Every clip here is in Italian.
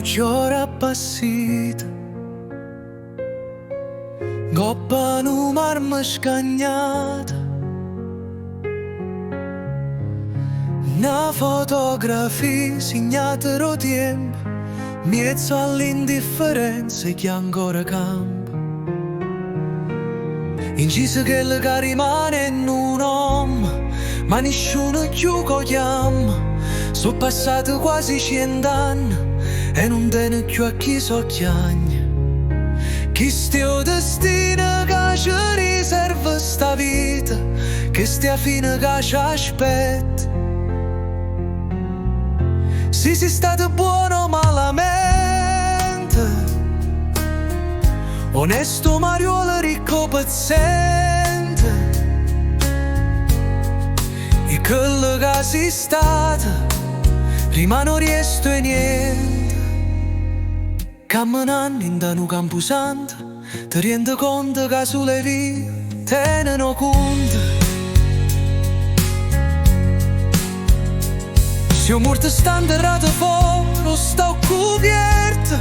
giora appassita, goppa nu marma scagnata. Una fotografia segnata ro tempo, mezzo all'indifferenza che ancora campa. Incisa quella che rimane in un uomo, ma nessuno più lo chiama. Sono passati quasi 100 anni e non tiene più a chi socchiagna. Chi stia destino che ci riserva sta vita, che stia fine che ci aspetta. Se sei stato buono o malamente, onesto Mariolo ricco paziente, e quello che sei stato prima non riesco e niente. Camminando in un camposanto, ti rendi conto che sulle vie tengono conto. Se ho morto sta enterrato fuori, sto coperto.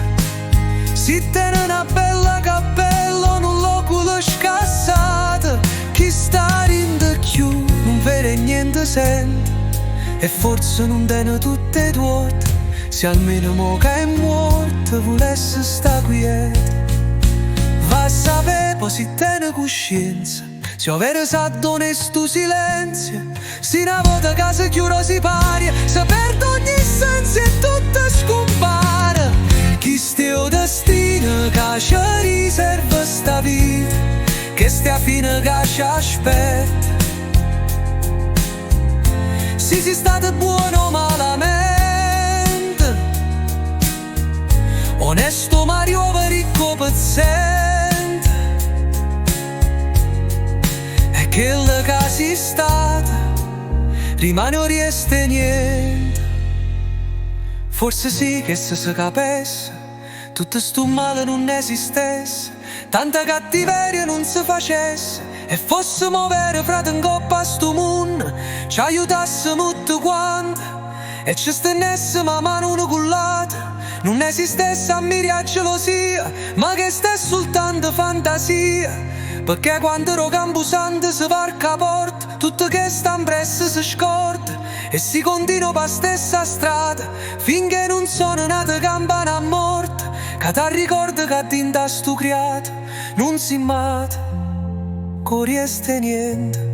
Si tiene una bella cappella, non l'oculo scassato. Chi sta rinde più, non vede niente sente. E forse non tiene tutte e due. Se almeno mo che è morto volesse sta quieta. Va a sapere poi si tiene coscienza, se ho vero esatto onesto silenzio. Se una volta che si chiude si pari, si perde ogni senso e tutto scompare. Chi stia destino che ci riserva sta vita, che stia fine che ci aspetta. Se sei stato buono o malamente, onesto Mario ricco paziente, e quello che sei stato rimane o rieste niente. Forse sì che se si capesse tutto sto male non esistesse, tanta cattiveria non si facesse, e fossimo veri frate in coppa a sto mondo, ci aiutassimo tutti quanti e ci stennessimo a mano una cullata. Non esistesse ammiria e gelosia, ma che stesse soltanto fantasia, perché quando ero campusante si varca porta, tutto che sta impresso si scorda e si continua per stessa strada, finché non sono nata campana morta, che ti ricorda che dinta sto creato non si mata, non rieste niente.